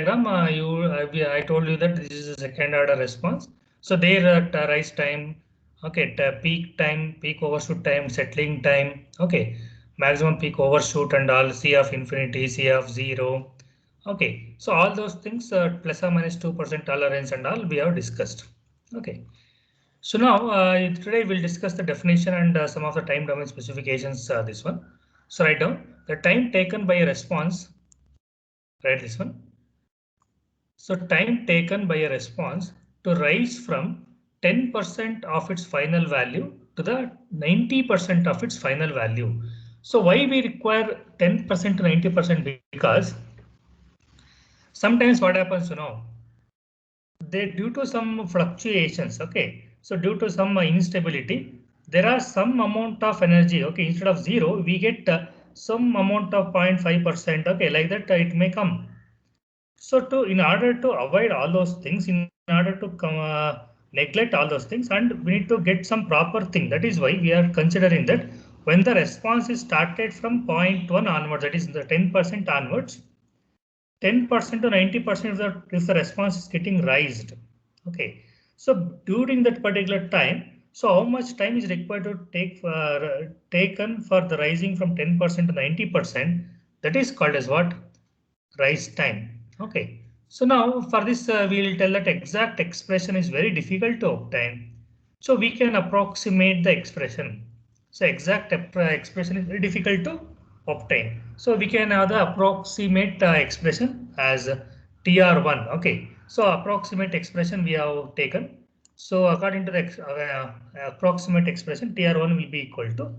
diagram, I told you that this is a second order response. So there rise time, okay, peak time, peak overshoot time, settling time, okay, maximum peak overshoot and all, C of infinity, C of zero. Okay, so all those things plus or minus 2% tolerance and all we have discussed. Okay, so now today we'll discuss the definition and some of the time domain specifications. This one. So write down the time taken by a response. Write this one. So time taken by a response to rise from 10% of its final value to the 90% of its final value. So why we require 10% to 90%? Because sometimes what happens, they due to some fluctuations, okay, so due to some instability, there are some amount of energy, okay, instead of zero we get some amount of 0.5%, okay, like that it may come. So to in order to avoid all those things, in order to neglect all those things, and we need to get some proper thing, that is why we are considering that when the response is started from point 1 onwards, that is the 10% onwards, 10% to 90% if the response is getting raised. Okay, so during that particular time, so how much time is required to taken for the rising from 10% to 90%? That is called as what? Rise time. Okay, so now for this we will tell that exact expression is very difficult to obtain. So we can approximate the expression. So exact expression is very difficult to obtain. So we can have the approximate expression as TR1. Okay, so approximate expression we have taken. So according to the approximate expression, TR1 will be equal to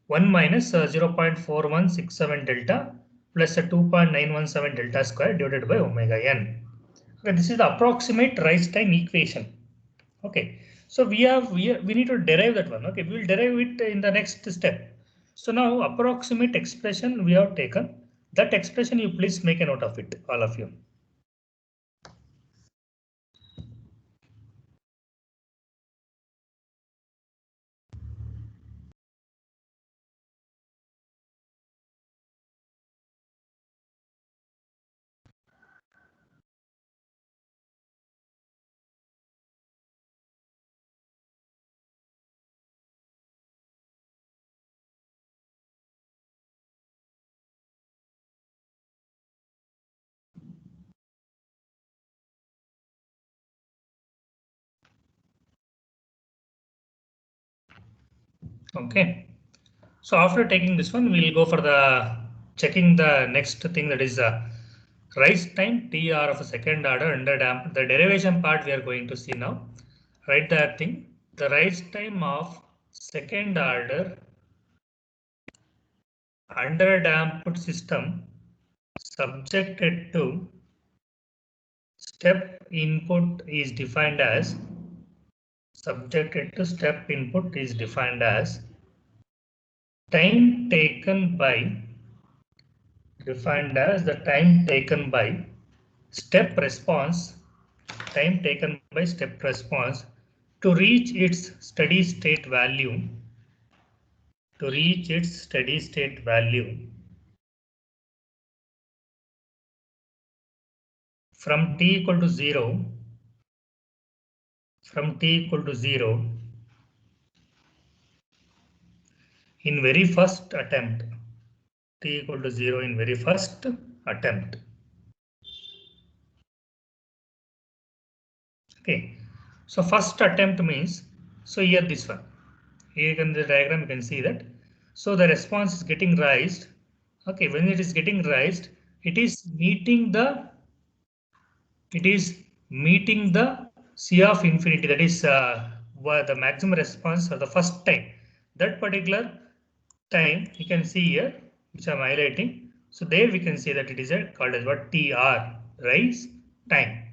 1 minus 0.4167 delta plus a 2.917 delta square divided by omega n. Okay, this is the approximate rise time equation. Okay, so we need to derive that one. Okay, we will derive it in the next step. So now approximate expression we have taken. That expression you please make a note of it, all of you. Okay. So after taking this one, we'll go for the checking the next thing, that is rise time TR of a second order under damp. The derivation part we are going to see now. Write that thing. The rise time of second order under damped system subjected to step input is defined as time taken by the time taken by step response, to reach its steady state value, from t equal to 0, in very first attempt, t equal to 0 in very first attempt. Okay, so first attempt means, so here this one, here in the diagram you can see that, so the response is getting raised. Okay, when it is getting raised, it is meeting the C of infinity, that is the maximum response for the first time. That particular time you can see here, which I'm highlighting. So there we can see that it is called as what? TR, rise time.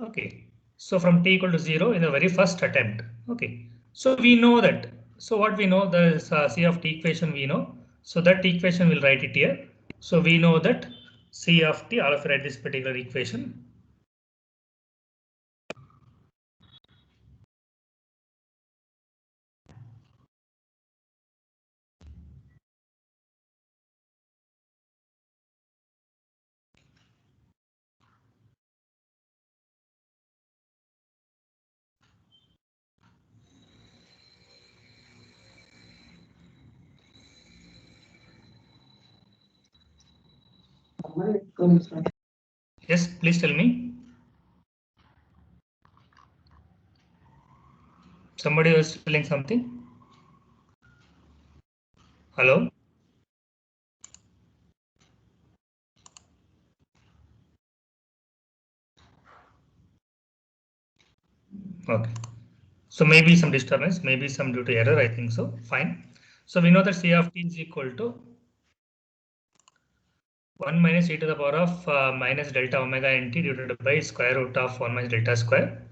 Okay, so from t equal to 0 in the very first attempt. Okay, so we know that. So what we know, the C of t equation we know. So that equation we'll write it here. So we know that C of t, all of you write this particular equation. Yes, please tell me. Somebody was telling something. Hello. Okay. So maybe some disturbance, maybe some due to error. I think so. Fine. So we know that C of t is equal to 1 minus e to the power of minus delta omega nt divided by square root of 1 minus delta square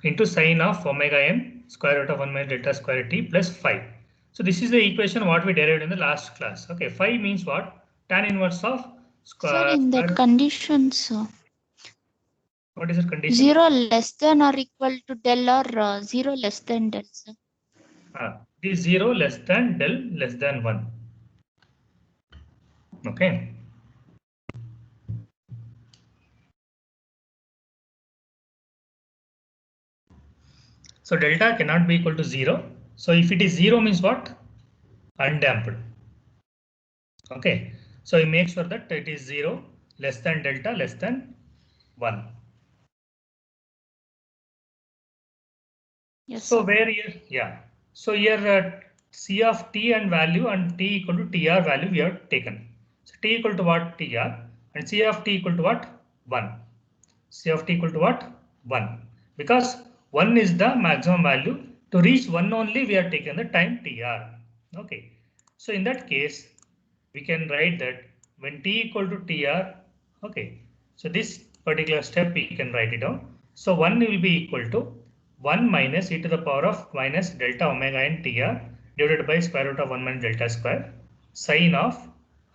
into sine of omega n square root of 1 minus delta square t plus 5. So this is the equation what we derived in the last class. Okay, 5 means what? Tan inverse of Sir, square. in that condition, sir, What is the condition? 0 less than or equal to del or 0 less than del, sir. It is 0 less than del less than 1. Okay. So delta cannot be equal to 0. So if it is 0 means what? Undamped. Okay. So we make sure that it is 0 less than delta less than 1. Yes, So sir. where here, yeah. So here C of t and value and t equal to tr value we have taken. So t equal to what? Tr and C of t equal to what? 1. C of t equal to what? 1. Because 1 is the maximum value. To reach 1 only we have taken the time tr. Okay. So in that case, we can write that when t equal to tr, okay. So this particular step we can write it down. So 1 will be equal to 1 minus e to the power of minus delta omega n tr divided by square root of 1 minus delta square sine of,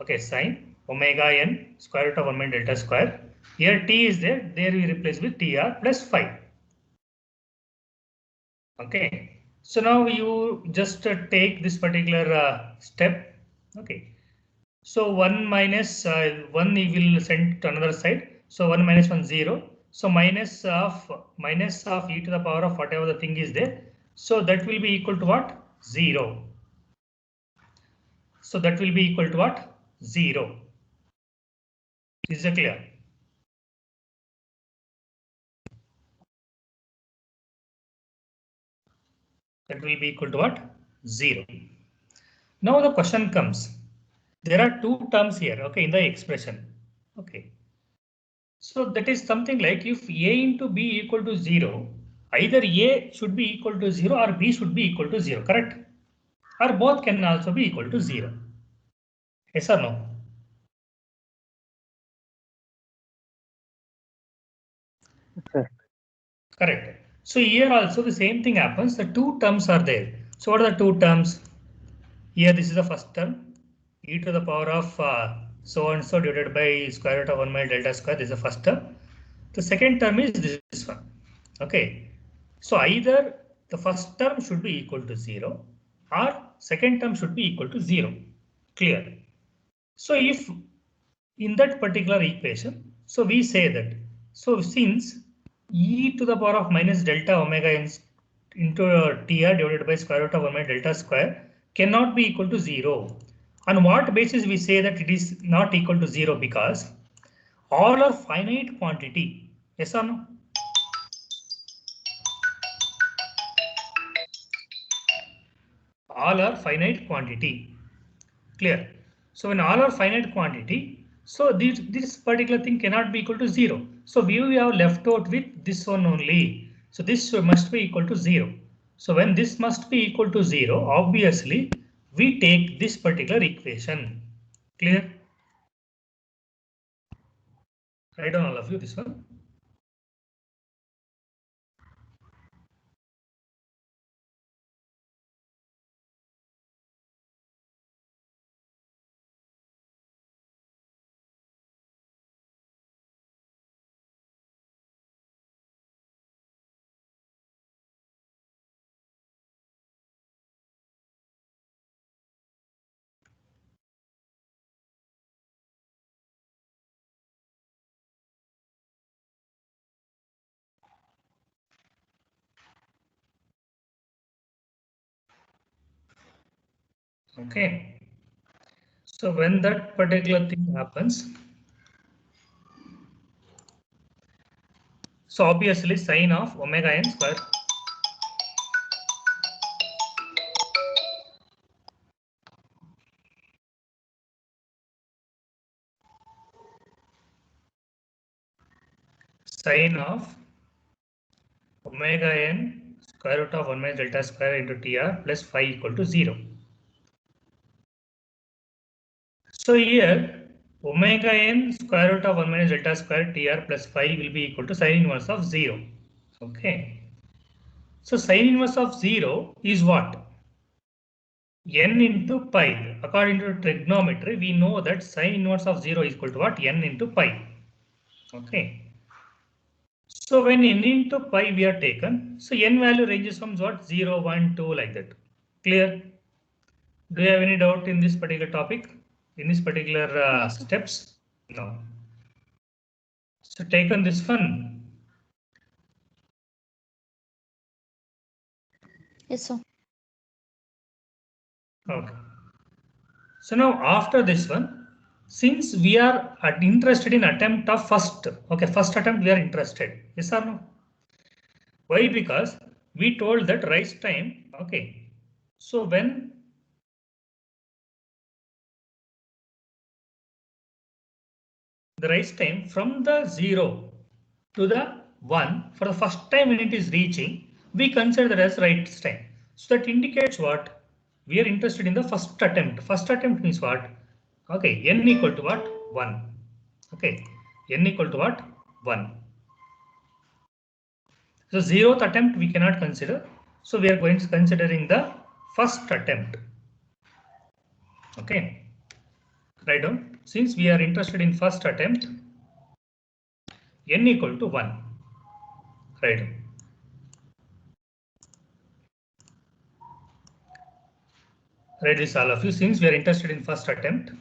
okay, sine omega n square root of 1 minus delta square. Here t is there, there we replace with tr plus 5. Okay, so now you just take this particular step. Okay, so 1 minus 1 we will send to another side. So 1 minus 1 0. So minus of e to the power of whatever the thing is there. So that will be equal to what? 0. So that will be equal to what? 0. Is it clear? That will be equal to what? 0. Now the question comes. There are two terms here, okay, in the expression. Okay. So that is something like if A into B equal to 0, either A should be equal to 0 or B should be equal to 0, correct? Or both can also be equal to 0. Yes or no? Correct. So here also the same thing happens. The two terms are there. So what are the two terms? Here this is the first term, e to the power of so and so divided by square root of 1 minus delta square. This is the first term. The second term is this one. Okay. So either the first term should be equal to 0 or second term should be equal to 0. Clear. So if in that particular equation, so we say that, so since e to the power of minus delta omega n into tr divided by square root of 1 minus delta square cannot be equal to 0. On what basis we say that it is not equal to 0? Because all are finite quantity. Yes or no? All are finite quantity. Clear. So when all are finite quantity, so this particular thing cannot be equal to 0. So we have left out with this one only. So this must be equal to 0. So when this must be equal to 0, obviously we take this particular equation. Clear? Write down all of you this one. Okay. So when that particular thing happens, So obviously sine of omega n square. Sine of omega n square root of 1 minus delta square into tr plus phi equal to 0. So here omega n square root of 1 minus delta square tr plus phi will be equal to sine inverse of 0. Okay. So sine inverse of 0 is what? N into pi. According to trigonometry, we know that sine inverse of 0 is equal to what? N into pi. Okay. So when n into pi we are taken, so n value ranges from what? 0, 1, 2 like that. Clear? Do you have any doubt in this particular topic? In this particular Yes, sir. steps? No. So taken this one. Yes, sir. Okay. So now after this one, since we are interested in attempt of first, okay, first attempt we are interested. Yes or no? Why? Because we told that rise time, okay. So when the rise time from the 0 to the 1 for the first time when it is reaching, we consider that as rise time. So that indicates what? We are interested in the first attempt. First attempt means what? Okay, n equal to what? 1. Okay, n equal to what? 1. So 0th attempt we cannot consider. So we are going to considering the first attempt. Okay, write down. Since we are interested in first attempt, n equal to 1. Write down. Write this all of you. Since we are interested in first attempt,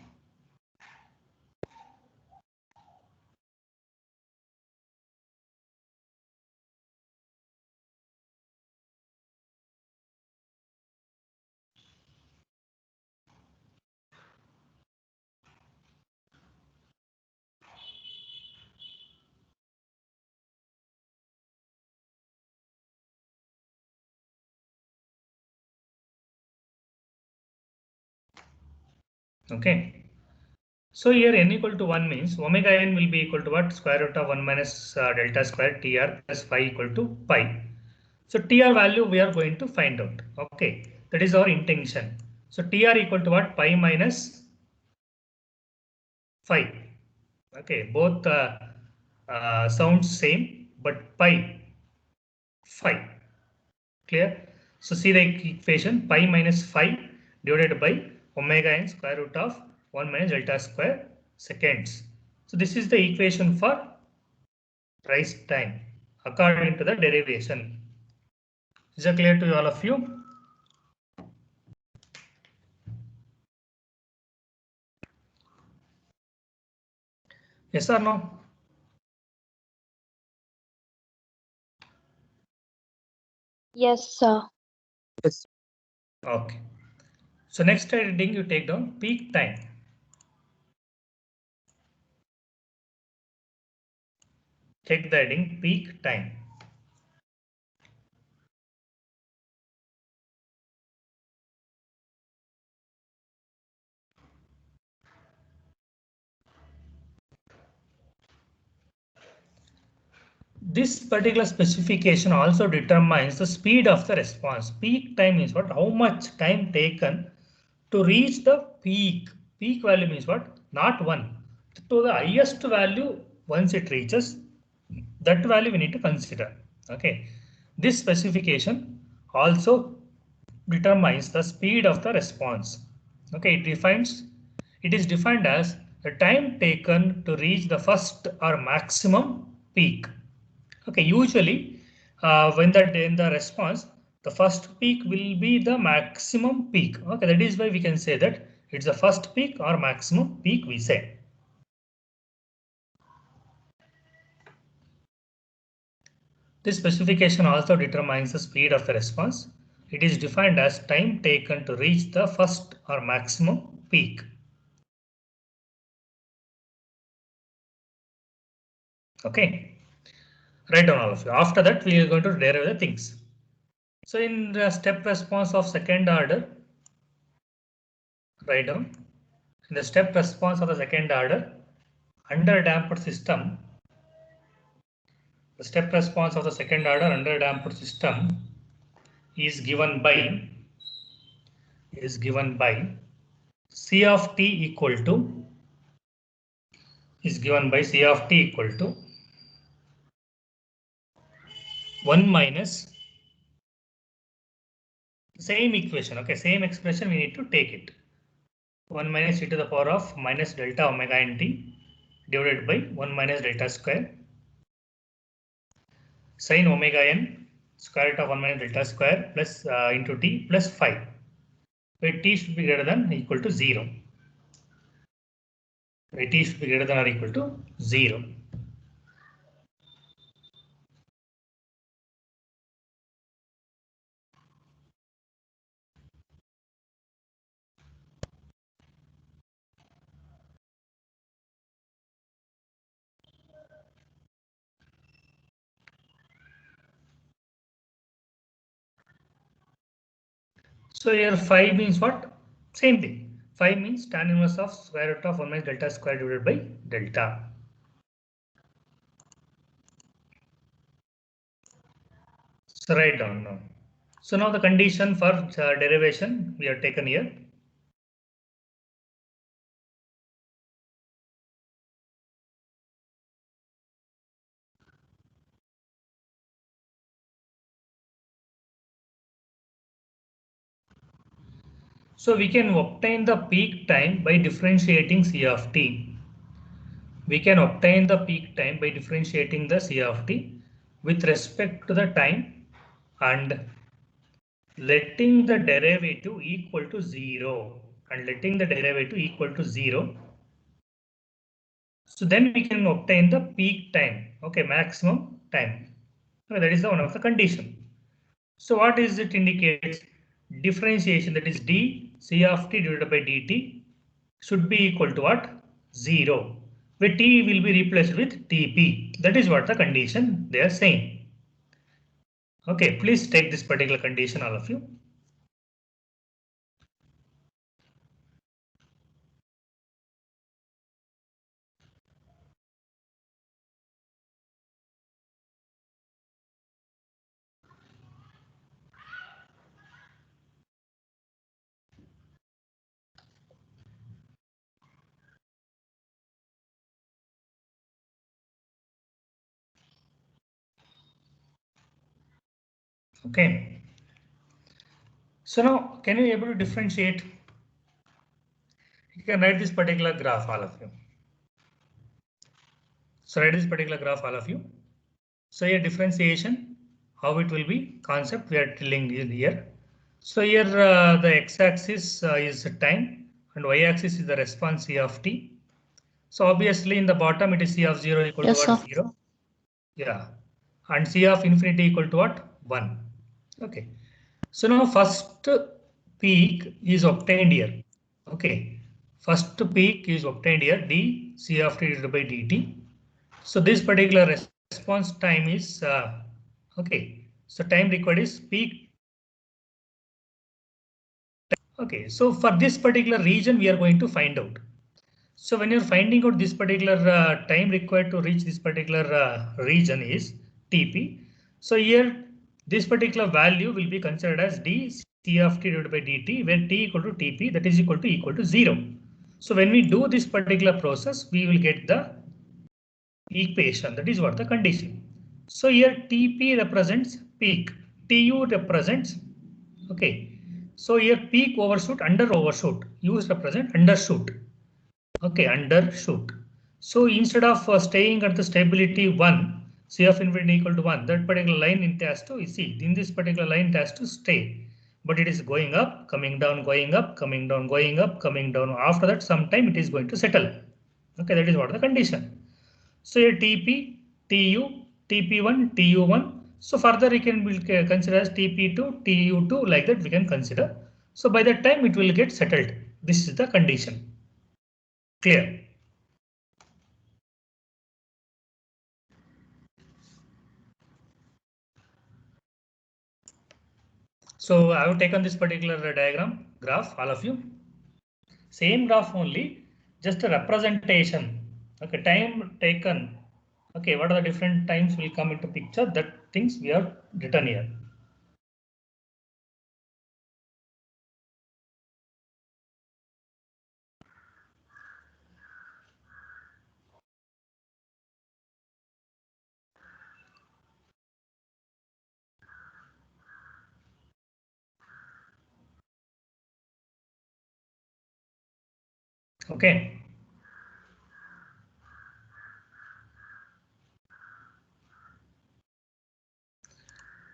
okay. So here n equal to 1 means omega n will be equal to what? Square root of 1 minus delta square tr plus phi equal to pi. So tr value we are going to find out. Okay, that is our intention. So tr equal to what? Pi minus phi. Okay, both sounds same, but pi phi. Clear? So see the equation pi minus phi divided by omega n square root of 1 minus delta square seconds. So this is the equation for rise time according to the derivation. Is that clear to all of you? Yes or no? Yes, sir. Yes. Okay. So next heading you take down peak time. Take the heading peak time. This particular specification also determines the speed of the response. Peak time is what? How much time taken to reach the peak. Peak value means what? Not 1. To the highest value once it reaches, that value we need to consider. Okay. This specification also determines the speed of the response. Okay, it is defined as the time taken to reach the first or maximum peak. Okay, usually when in the response, the first peak will be the maximum peak. Okay, that is why we can say that it's the first peak or maximum peak we say. This specification also determines the speed of the response. It is defined as time taken to reach the first or maximum peak. Okay. Write down all of you. After that, we are going to derive the things. So in the step response of second order, write down. In the step response of the second order, under damped system, the step response of the second order under damped system is given by C of t equal to C of t equal to 1 minus same equation. Okay, same expression we need to take it. 1 minus e to the power of minus delta omega n t divided by 1 minus delta square sin omega n square root of 1 minus delta square plus into t plus 5, where t should be greater than or equal to 0. Where t should be greater than or equal to 0. So here 5 means what? Same thing. 5 means tan inverse of square root of 1 minus delta square divided by delta. So write down now. So now the condition for derivation we have taken here. So we can obtain the peak time by differentiating C of t. We can obtain the peak time by differentiating the C of t with respect to the time and letting the derivative equal to 0. So then we can obtain the peak time, okay, maximum time. Okay, that is the one of the condition. So what is it indicates? Differentiation, that is d C of t divided by dt should be equal to what? 0. Where t will be replaced with tp. That is what the condition they are saying. Okay, please take this particular condition, all of you. Okay. So now, can you able to differentiate? You can write this particular graph, all of you. So write this particular graph, all of you. So here differentiation, how it will be concept we are telling you here. So here the x-axis is time and y-axis is the response C of t. So obviously in the bottom it is C of 0 equal Yes, to what? sir. 0. Yeah. And C of infinity equal to what? 1. Okay. So now first peak is obtained here. Okay. First peak is obtained here, d C of t divided by dt. So this particular response time is okay. So time required is peak. Okay. So for this particular region, we are going to find out. So when you're finding out this particular time required to reach this particular region is Tp. So here this particular value will be considered as d C of t divided by dt, where t equal to Tp, that is equal to 0. So when we do this particular process, we will get the equation. That is what the condition. So here Tp represents peak, Tu represents, okay. So here peak overshoot, under overshoot, U's represent undershoot. Okay, undershoot. So instead of staying at the stability 1, C of infinity equal to 1, that particular line it has to, you see, in this particular line it has to stay. But it is going up, coming down, going up, coming down, going up, coming down. After that, sometime it is going to settle. Okay, that is what the condition. So here TP, TU, TP1, TU1. So further we can consider as TP2, TU2, like that we can consider. So by that time it will get settled. This is the condition. Clear? So I have taken this particular diagram, graph, all of you. Same graph only, just a representation. Okay, time taken. Okay, what are the different times will come into picture? That things we have written here. Okay.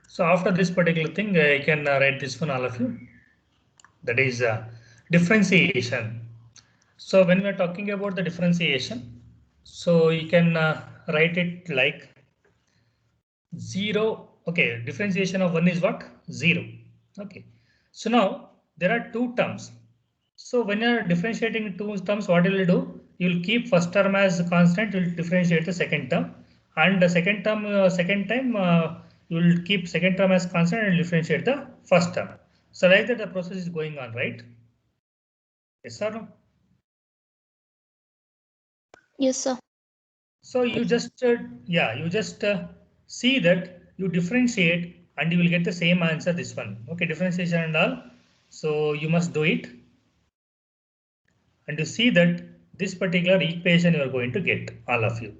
So after this particular thing, I can write this one, all of you. That is differentiation. So when we are talking about the differentiation, so you can write it like 0. Okay, differentiation of 1 is what? 0. Okay. So now there are two terms. So when you are differentiating two terms, what you will do? You will keep first term as constant. You will differentiate the second term, and the second term, second time, you will keep second term as constant and differentiate the first term. So like that, the process is going on, right? Yes or no? Yes, sir. So you just, you just see that you differentiate and you will get the same answer. This one, okay, differentiation and all. So you must do it, and you see that this particular equation you are going to get, all of you.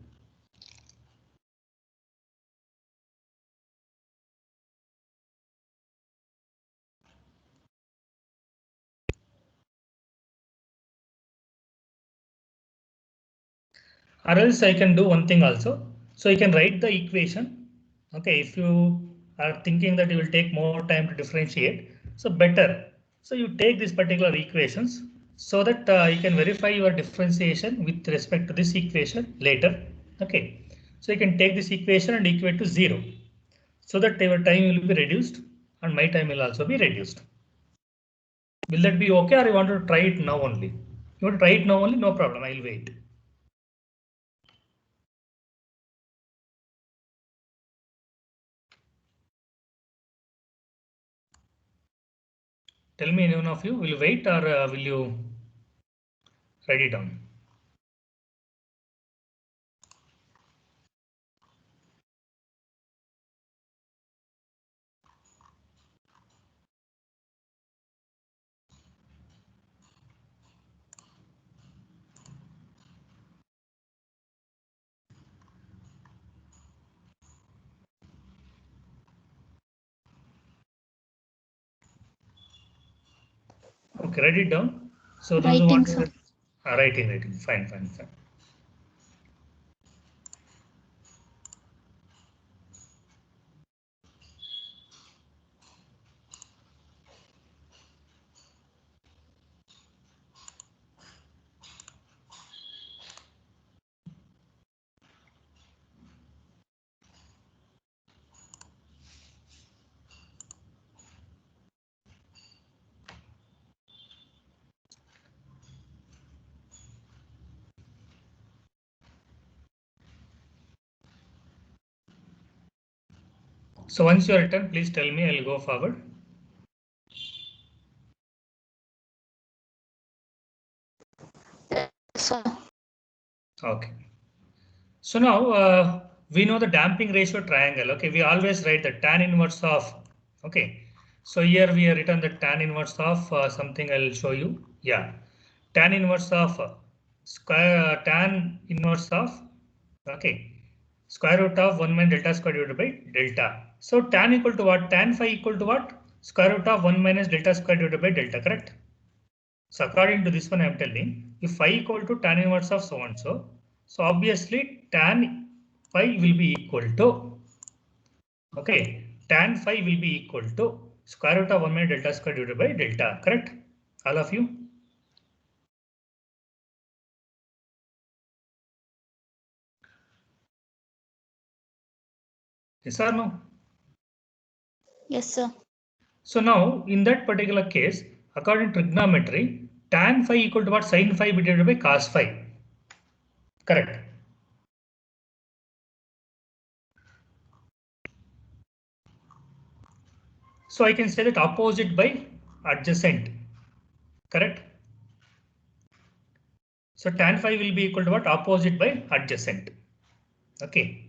Or else I can do one thing also. So you can write the equation. Okay, if you are thinking that you will take more time to differentiate, so better. So you take these particular equations so that you can verify your differentiation with respect to this equation later. Okay, so you can take this equation and equate to 0 so that your time will be reduced and my time will also be reduced. Will that be okay, or you want to try it now only? You want to try it now only? No problem, I will wait. Tell me, any one of you, will you wait or will you write it down? Okay, write it down. So those who Writing, want to sir. writing. Fine, fine, fine. So once you are written, please tell me. I'll go forward. Yes, sir. Okay. So now we know the damping ratio triangle. Okay, we always write the tan inverse of. Okay, so here we have written the tan inverse of something. I'll show you. Yeah, tan inverse of tan inverse of. Okay, square root of 1 minus delta square divided by delta. So tan equal to what? Tan phi equal to what? Square root of 1 minus delta square divided by delta. Correct. So according to this one, I am telling if phi equal to tan inverse of so and so, so obviously tan phi will be equal to, okay, tan phi will be equal to square root of 1 minus delta square divided by delta. Correct? All of you? Yes or no? Yes, sir. So now in that particular case, according to trigonometry, tan phi equal to what? Sin phi divided by cos phi. Correct. So I can say that opposite by adjacent, correct? So tan phi will be equal to what? Opposite by adjacent. Okay.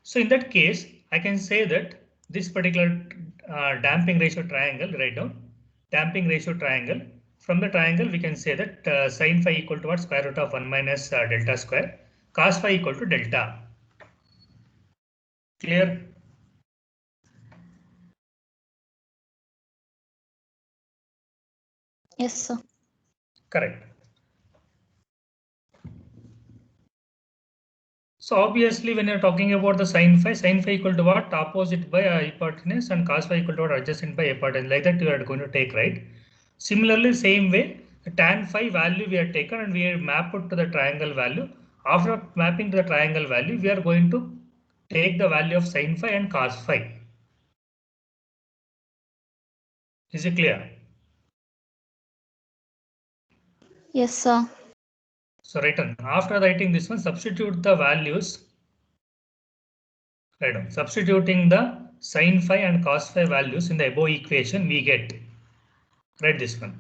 So in that case, I can say that this particular damping ratio triangle, write down damping ratio triangle. From the triangle, we can say that sin phi equal to what? Square root of 1 minus delta square, cos phi equal to delta. Clear? Yes, sir. Correct. So obviously, when you're talking about the sin phi equal to what? Opposite by hypotenuse, and cos phi equal to what? Adjacent by hypotenuse. Like that you are going to take, right? Similarly, same way, the tan phi value we have taken and we have mapped it to the triangle value. After mapping to the triangle value, we are going to take the value of sin phi and cos phi. Is it clear? Yes, sir. So written after writing this one, substitute the values. Right on. Substituting the sin phi and cos phi values in the above equation, we get. Write this one.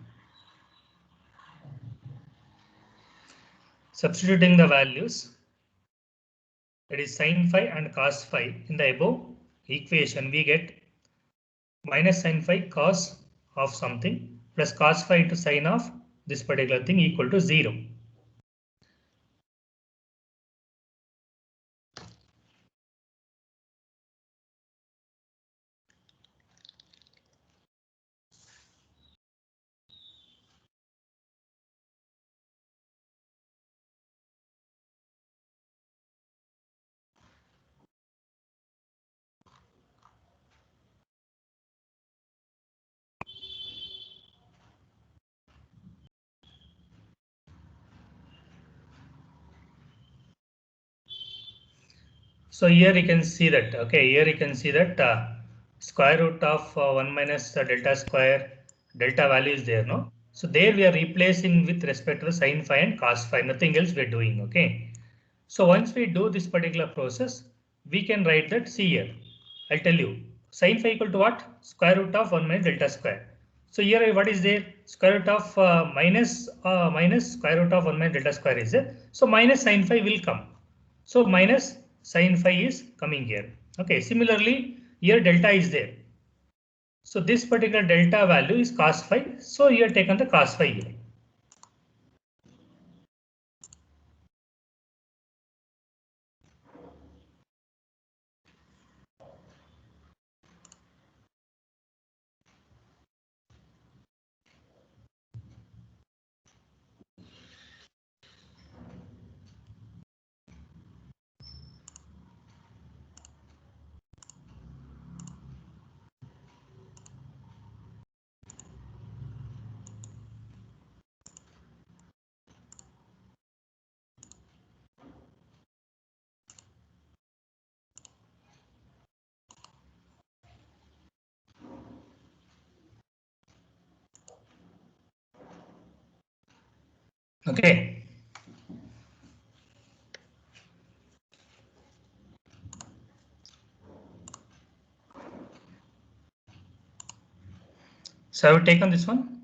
Substituting the values, that is sin phi and cos phi in the above equation, we get minus sin phi cos of something plus cos phi into sin of this particular thing equal to 0. So here you can see that, okay, here you can see that square root of 1 minus delta square, delta value is there, no? So there we are replacing with respect to the sin phi and cos phi, nothing else we are doing, okay? So once we do this particular process, we can write that, see here, I'll tell you, sin phi equal to what? Square root of 1 minus delta square. So here what is there? Square root of minus square root of 1 minus delta square is there. So minus sin phi will come. So minus sin phi is coming here. Okay, similarly, here delta is there. So this particular delta value is cos phi. So you have taken the cos phi here. Okay. So have you taken this one?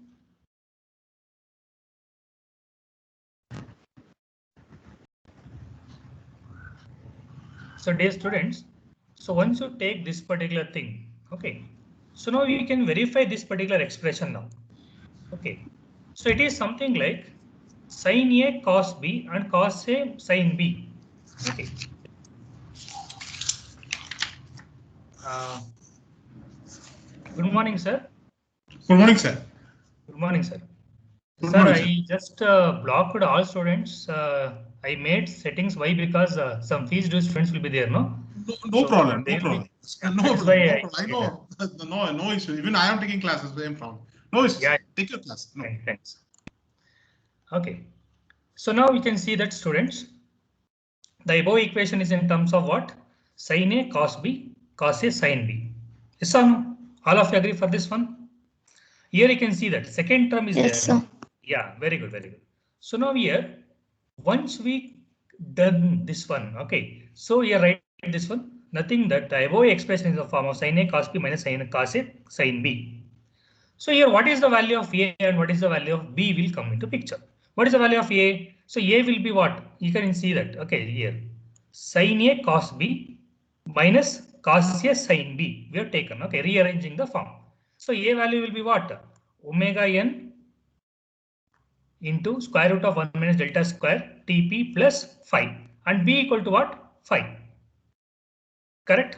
So dear students, so once you take this particular thing, okay, so now we can verify this particular expression now. Okay, so it is something like sin A cos B and cos A sin B. Okay. Good morning, sir. Good morning, sir. Good morning, sir. Good Sir, morning, sir. I just blocked all students. I made settings. Why? Because some fees due students will be there, no? No So problem. they No will be- problem. No That's problem. why No I problem. I know. No issue. Even I am taking classes. Same problem. No issue. Yeah. Take your class. No. Fine, thanks. Okay. So now we can see that students, the above equation is in terms of what? Sin A cos B, cos A sin B. Yes or no? All of you agree for this one? Here you can see that second term is Yes, there. sir. No? Yeah, very good, very good. So now here, once we done this one, okay. So here write this one. nothing that the above expression is the form of sin A cos B minus sin A cos A sin B. So here what is the value of A and what is the value of B will come into picture. What is the value of A? So A will be what? You can see that. Okay, here sin A cos B minus cos A sin B. We have taken. Okay, rearranging the form. So A value will be what? Omega n into square root of 1 minus delta square Tp plus 5 and B equal to what? 5. Correct?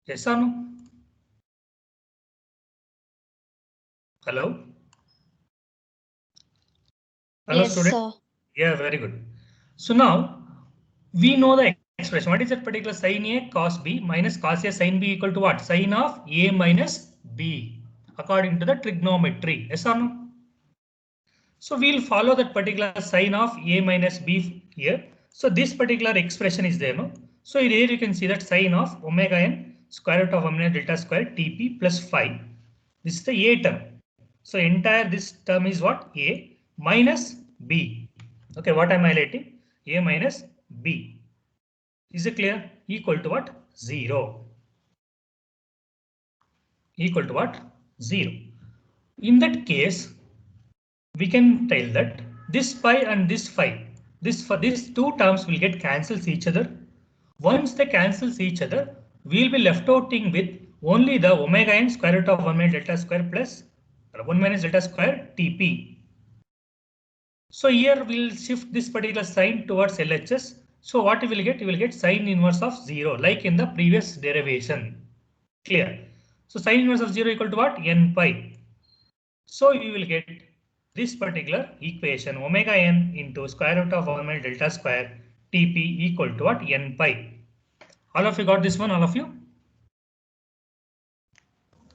Yes or no? Hello? Hello, Yes, student? sir. Yeah, very good. So now we know the expression. What is that particular sin A cos B minus cos A sin B equal to what? Sin of A minus B according to the trigonometry. Yes or no? So we'll follow that particular sin of A minus B here. So this particular expression is there, no? So here you can see that sin of omega n square root of omega delta square Tp plus 5. This is the A term. So entire this term is what? A minus B. Okay, what am I highlighting? A minus B. Is it clear? Equal to what? 0. Equal to what? 0. In that case, we can tell that this pi and this phi, for these two terms will get cancels each other. Once they cancels each other, we will be left outing with only the omega n square root of 1 minus delta square plus 1 minus delta square Tp. So here we'll shift this particular sign towards LHS. So what you will get? You will get sine inverse of 0 like in the previous derivation. Clear? So sine inverse of 0 equal to what? N pi. So you will get this particular equation omega n into square root of 1 minus delta square Tp equal to what? N pi. All of you got this one? All of you?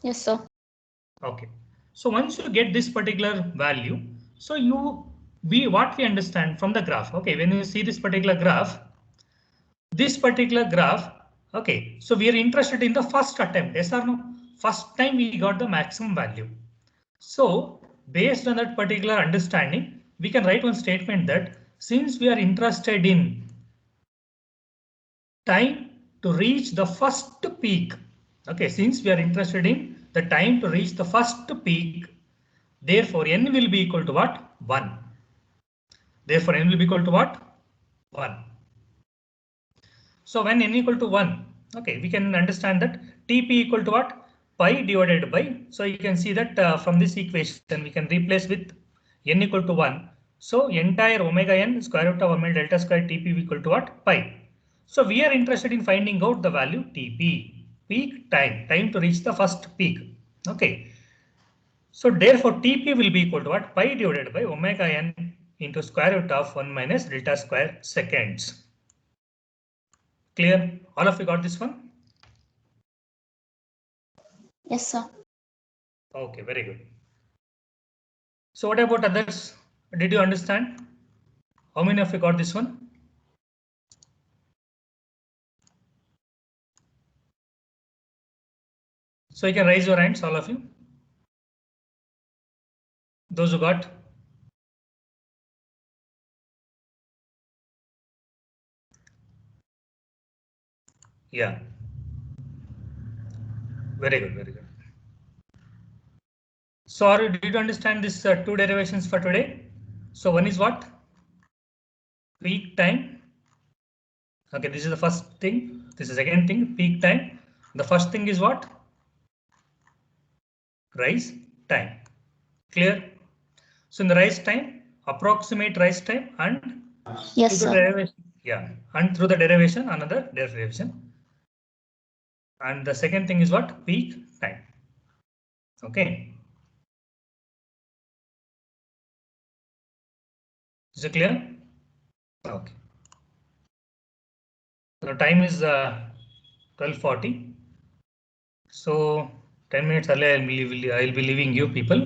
Yes, sir. Okay. So once you get this particular value, so what we understand from the graph. Okay, when you see this particular graph, okay, so we are interested in the first attempt. Yes or no? First time we got the maximum value. So based on that particular understanding, we can write one statement that since we are interested in time to reach the first peak. Okay, since we are interested in the time to reach the first peak, therefore n will be equal to what? 1. Therefore n will be equal to what? 1. So when n equal to 1, okay, we can understand that Tp equal to what? Pi divided by, so you can see that from this equation we can replace with n equal to 1. So entire omega n square root of 1 minus delta square Tp equal to what? Pi. So we are interested in finding out the value Tp, peak time to reach the first peak. Okay. So therefore Tp will be equal to what? Pi divided by omega n into square root of 1 minus delta square seconds. Clear? All of you got this one? Yes, sir. Okay, very good. So what about others? Did you understand? How many of you got this one? So you can raise your hands, all of you. Those who got. Yeah. Very good, very good. So did you understand this two derivations for today? So one is what? Peak time. Okay, this is the first thing. This is the second thing, peak time. The first thing is what? Rise time. Clear? So in the rise time, approximate rise time and Yes, through the sir. derivation. Yeah, and through the derivation, another derivation. And the second thing is what? Peak time. Okay. Is it clear? Okay. The time is 12:40. So 10 minutes earlier, I'll be leaving you people.